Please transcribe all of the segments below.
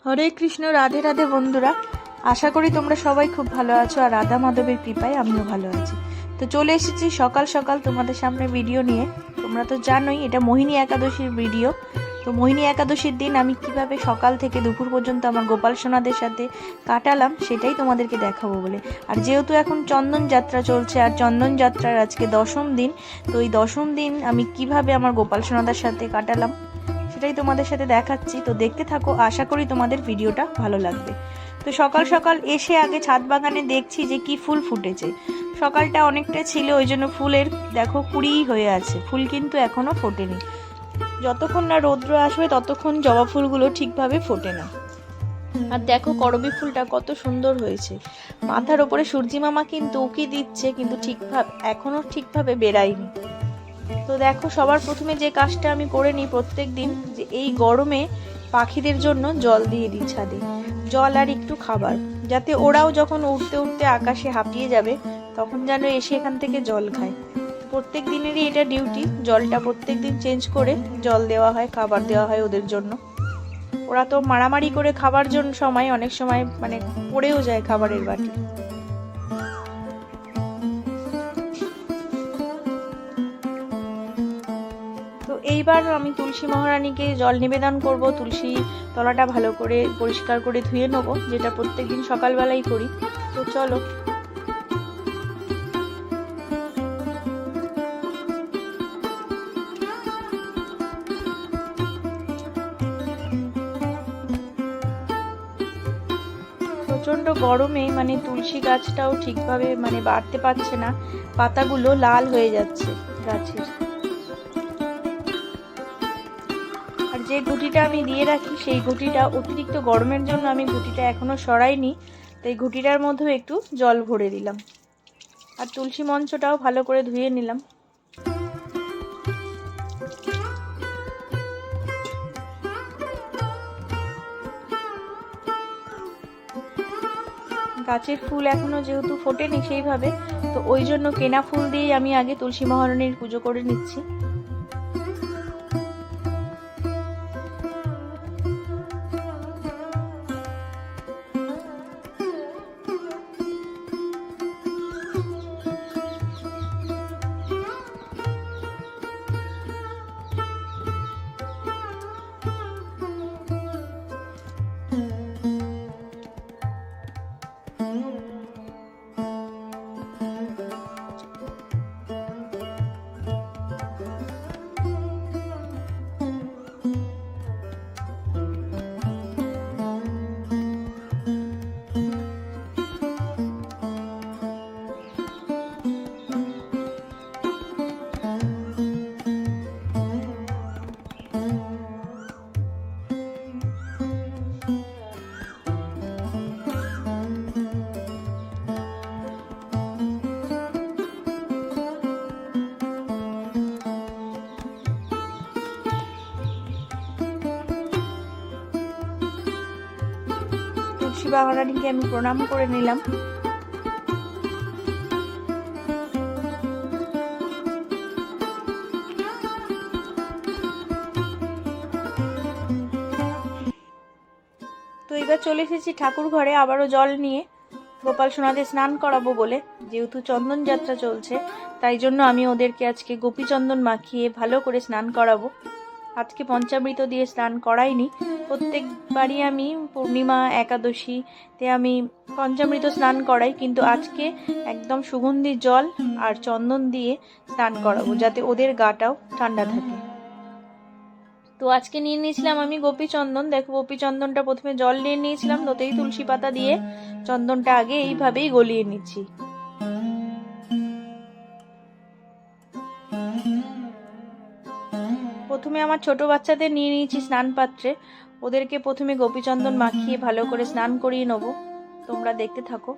হরে কৃষ্ণ, রাধে রাধে বন্ধুরা। আশা করি তোমরা সবাই খুব ভালো আছো, আর রাধা মাধবের কৃপায় আমিও ভালো আছি। তো চলে এসেছি সকাল সকাল তোমাদের সামনে ভিডিও নিয়ে। তোমরা তো জানোই এটা মোহিনী একাদশীর ভিডিও। তো মোহিনী একাদশীর দিন আমি কিভাবে সকাল থেকে দুপুর পর্যন্ত আমার গোপাল সোনাদের সাথে কাটালাম সেটাই তোমাদেরকে দেখাবো বলে। আর যেহেতু এখন চন্দন যাত্রা চলছে, আর চন্দন যাত্রার আজকে দশম দিন, তো এই দশম দিন আমি কিভাবে আমার গোপাল সোনাদের সাথে কাটালাম সেটাই তোমাদের সাথে দেখাচ্ছি। তো দেখতে থাকো, আশা করি তোমাদের ভিডিওটা ভালো লাগবে। তো সকাল সকাল এসে আগে ছাদ বাগানে দেখছি যে কি ফুল ফুটেছে। সকালটা অনেকটা ছিল, ওই জন্য ফুলের দেখো কুড়িই হয়ে আছে, ফুল কিন্তু এখনো ফোটেনি। যতক্ষণ না রৌদ্র আসবে ততক্ষণ জবা ফুলগুলো ঠিকভাবে ফোটে না। আর দেখো করবী ফুলটা কত সুন্দর হয়েছে। মাথার ওপরে সূর্যি মামা কিন্তু উকি দিচ্ছে, কিন্তু এখনো ঠিকভাবে বেরায়নি। তো দেখো, সবার প্রথমে যে কাজটা আমি করে নিই প্রত্যেক দিন, যে এই গরমে পাখিদের জন্য জল দিয়ে দিই ছাদে, জল আর একটু খাবার, যাতে ওরাও যখন উঠতে উঠতে আকাশে হাঁপিয়ে যাবে তখন যেন এসে এখান থেকে জল খায়। প্রত্যেক দিনেরই এটা ডিউটি, জলটা প্রত্যেক দিন চেঞ্জ করে জল দেওয়া হয়, খাবার দেওয়া হয় ওদের জন্য। ওরা তো মারামারি করে খাবার জন্য সময় অনেক সময় মানে পড়েও যায় খাবারের বাটি। তো এইবার আমি তুলসী মহারানীকে জল নিবেদন করব, তুলসী তলাটা ভালো করে পরিষ্কার করে ধুয়ে নেব, যেটা প্রত্যেকদিন সকালবেলাই করি। তো চলো। প্রচন্ড গরমে মানে তুলসী গাছটাও ঠিকভাবে মানে বাড়তে পারছে না, পাতাগুলো লাল হয়ে যাচ্ছে গাছের। আর যে ঘুঁটিটা আমি দিয়ে রাখি সেই ঘুঁটিটা অতিরিক্ত গরমের জন্য আমি ঘুঁটিটা এখনো সরাইনি, তাই ঘুঁটিটার মধ্যেও একটু জল ভরে দিলাম। আর তুলসী মঞ্চটাও ভালো করে ধুয়ে নিলাম। গাছের ফুল এখনো যেহেতু ফোটেনি সেইভাবে, তো ওই জন্য কেনা ফুল দিয়ে আমি আগে তুলসী মহারানীর পুজো করে নিচ্ছি। তুলসী মহারানীকে আমি প্রণাম করে নিলাম। তো এবার চলে এসেছি ঠাকুর ঘরে আবারও জল নিয়ে গোপাল সোনাদের স্নান করাবো বলে। যেহেতু চন্দন যাত্রা চলছে তাই জন্য আমি ওদেরকে আজকে গোপী চন্দন মাখিয়ে ভালো করে স্নান করাবো। আজকে পঞ্চামৃত দিয়ে স্নান করাইনি, প্রত্যেকবারই আমি পূর্ণিমা একাদশীতে আমি পঞ্চামৃত স্নান করাই, কিন্তু আজকে একদম সুগন্ধি জল আর চন্দন দিয়ে স্নান করাবো যাতে ওদের গাটাও ঠান্ডা থাকে। তো আজকে নিয়ে নিয়েছিলাম আমি গোপী চন্দন। দেখো, গোপী চন্দনটা প্রথমে জল নিয়ে নিয়েছিলাম, তাতেই তুলসী পাতা দিয়ে চন্দনটা আগে এইভাবেই গলিয়ে নিচ্ছি। প্রথমে আমার ছোট বাচ্চাদের নিয়ে নিয়েছি স্নান পাত্রে, ওদেরকে প্রথমে গোপীচন্দন মাখিয়ে ভালো করে স্নান করিয়ে নেবো। তোমরা দেখতে থাকো।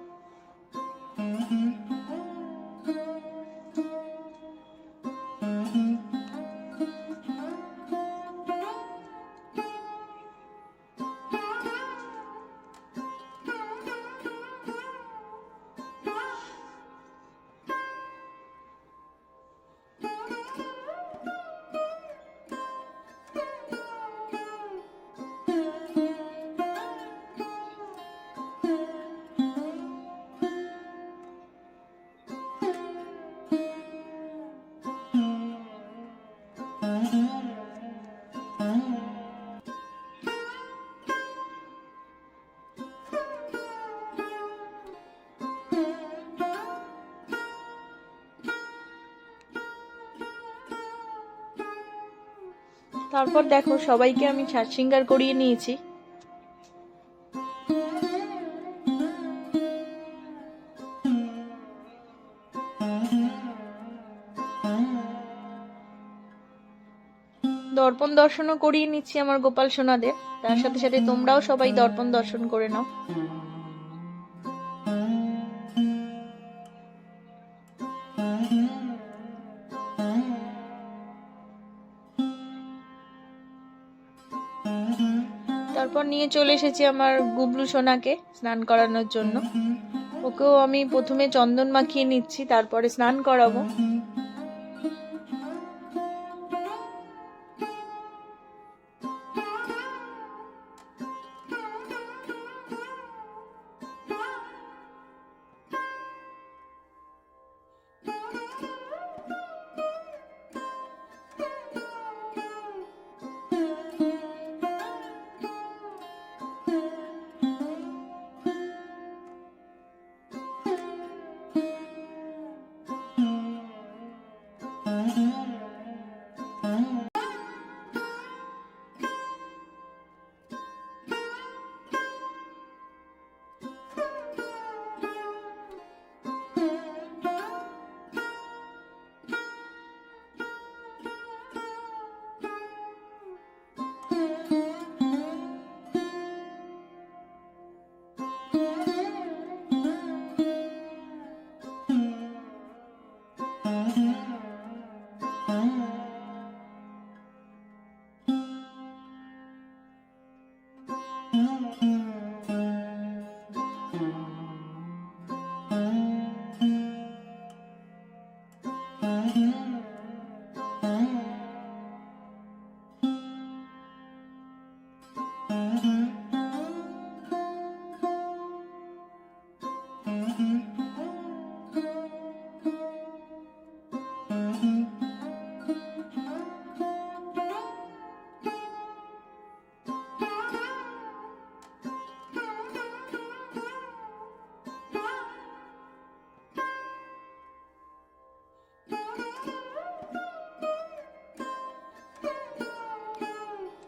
তারপর দেখো সবাইকে আমি সাজ শৃঙ্গার করিয়ে নিয়েছি। দর্পণ দর্শনও করিয়ে নিচ্ছি আমার গোপাল সোনাদের। তার সাথে সাথে তোমরাও সবাই দর্পণ দর্শন করে নাও। তারপর নিয়ে চলে এসেছি আমার গুবলু সোনাকে স্নান করানোর জন্য। ওকেও আমি প্রথমে চন্দন মাখিয়ে নিচ্ছি, তারপরে স্নান করাবো।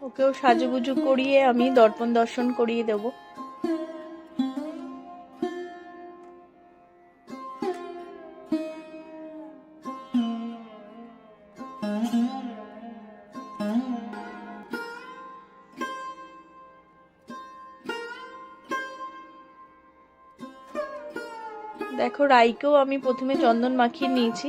ওকেও সাজুগুজু করিয়ে আমি দর্পণ দর্শন করিয়ে দেব। দেখো রাইকেও আমি প্রথমে চন্দন মাখিয়ে নিয়েছি।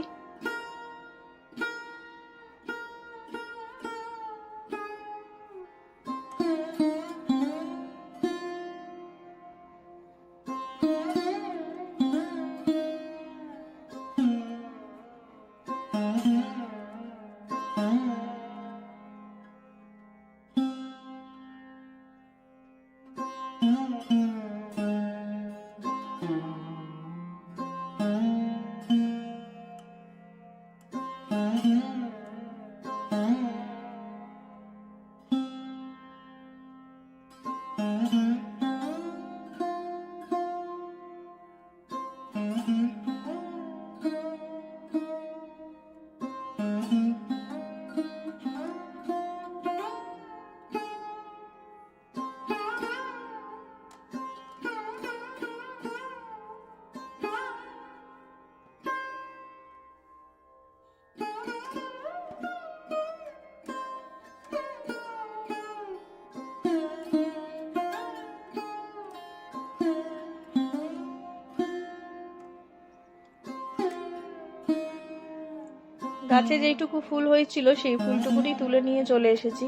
গাছে যেইটুকু ফুল হয়েছিল সেই ফুলটুকুনি তুলে নিয়ে চলে এসেছি।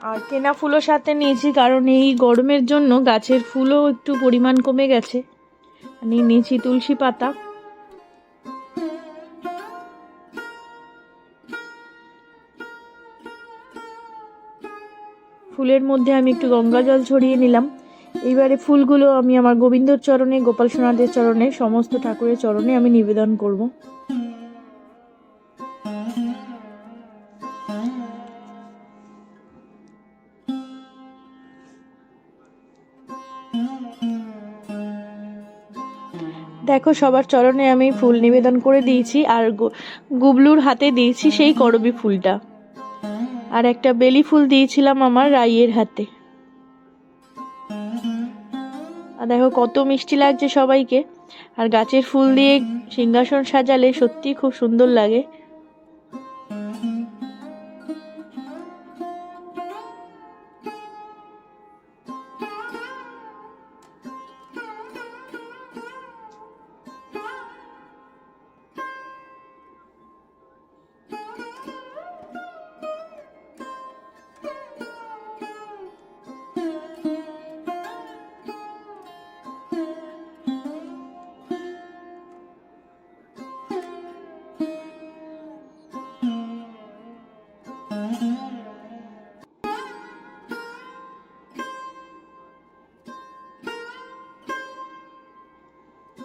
আর কেনা ফুলও সাথে নিয়েছি, কারণ এই গরমের জন্য গাছের ফুলও একটু পরিমাণ কমে গেছে। আমি নিয়েছি তুলসী পাতা। ফুলের মধ্যে আমি একটু গঙ্গা জল ছড়িয়ে নিলাম। এইবারে ফুলগুলো আমি আমার গোবিন্দর চরণে, গোপাল সোনাদের চরণে, সমস্ত ঠাকুরের চরণে আমি নিবেদন করব। দেখো সবার চরণে আমি ফুল নিবেদন করে দিয়েছি, আর গুবলুর হাতে দিয়েছি সেই করবী ফুলটা। আর একটা বেলি ফুল দিয়েছিলাম আমার রাইয়ের হাতে। আর দেখো কত মিষ্টি লাগছে সবাইকে। আর গাছের ফুল দিয়ে সিংহাসন সাজালে সত্যি খুব সুন্দর লাগে।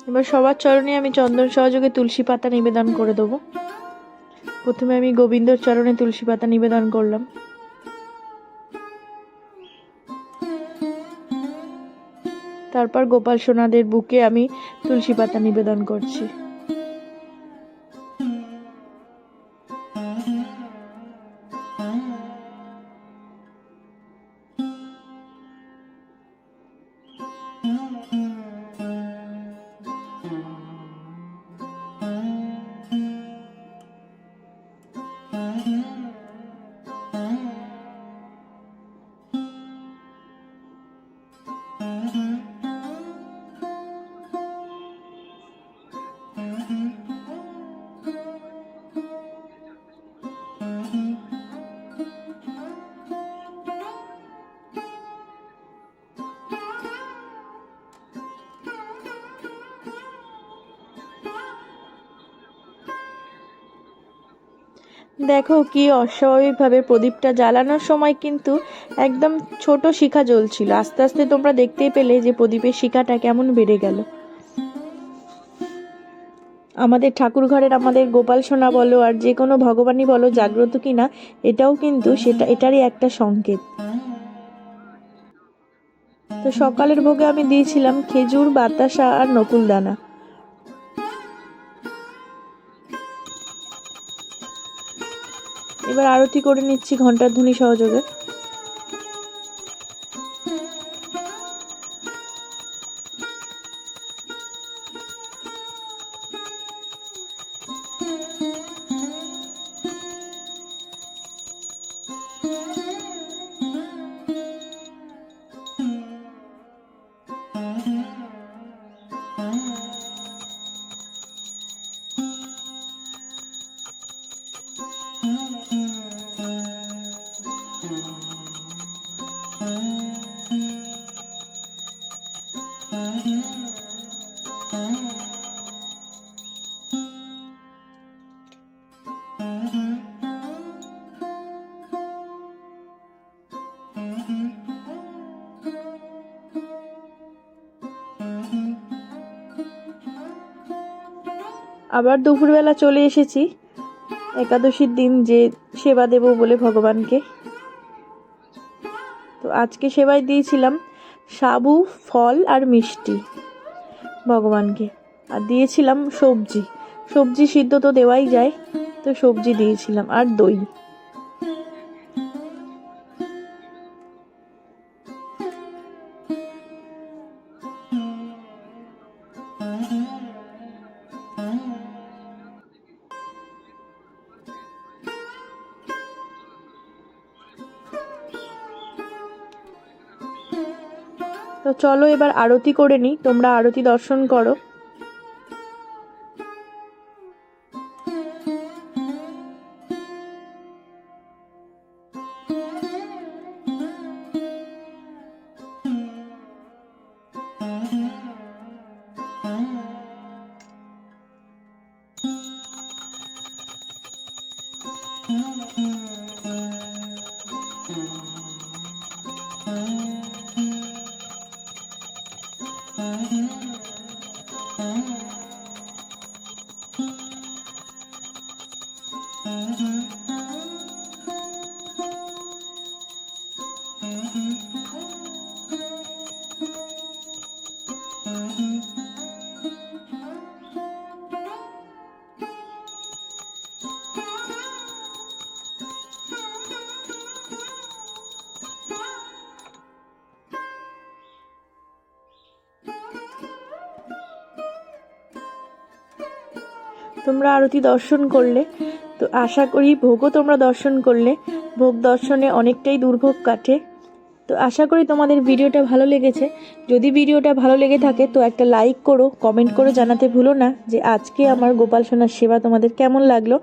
এবার সবার চরণে আমি চন্দন সহযোগে তুলসী পাতা নিবেদন করে দেবো। প্রথমে আমি গোবিন্দর চরণে তুলসী পাতা নিবেদন করলাম। তারপর গোপাল সোনাদের বুকে আমি তুলসী পাতা নিবেদন করছি। দেখো কি অস্বাভাবিকভাবে প্রদীপটা জ্বালানোর সময় কিন্তু একদম ছোট শিখা জ্বলছিল, আস্তে আস্তে তোমরা দেখতেই পেলে যে প্রদীপের শিখাটা কেমন বেড়ে গেল। আমাদের ঠাকুর ঘরের আমাদের গোপাল সোনা বলো আর যে কোনো ভগবানই বলো জাগ্রত কিনা, এটাও কিন্তু এটারই একটা সংকেত। তো সকালের ভোগে আমি দিয়েছিলাম খেজুর, বাতাসা আর নকুল দানা। এবার আরতি করে নিচ্ছি ঘণ্টার ধ্বনি সহযোগে। আবার দুপুরবেলা চলে এসেছি একাদশীর দিন যে সেবা দেব বলে ভগবানকে। তো আজকে সেবায় দিয়েছিলাম সাবু, ফল আর মিষ্টি ভগবানকে, আর দিয়েছিলাম সবজি সিদ্ধ তো দেওয়াই যায়, তো সবজি দিয়েছিলাম আর দই। তো চলো এবার আরতি করে নিই, তোমরা আরতি দর্শন করো। তোমরা আরতি দর্শন করলে। তো আশা করি ভোগও তোমরা দর্শন করলে। ভোগ দর্শনে অনেকটাই দুর্ভোগ কাটে। তো আশা করি তোমাদের ভিডিওটা ভালো লেগেছে। যদি ভিডিওটা ভালো লেগে থাকে তো একটা লাইক করো, কমেন্ট করে জানাতে ভুলো না যে আজকে আমার গোপাল সোনার সেবা তোমাদের কেমন লাগলো।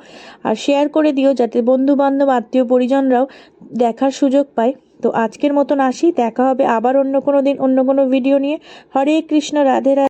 আর শেয়ার করে দিও যাতে বন্ধু বান্ধব আত্মীয় পরিজনরাও দেখার সুযোগ পায়। তো আজকের মতন আসি, দেখা হবে আবার অন্য কোনো দিন অন্য কোনো ভিডিও নিয়ে। হরে কৃষ্ণ, রাধে রাধে।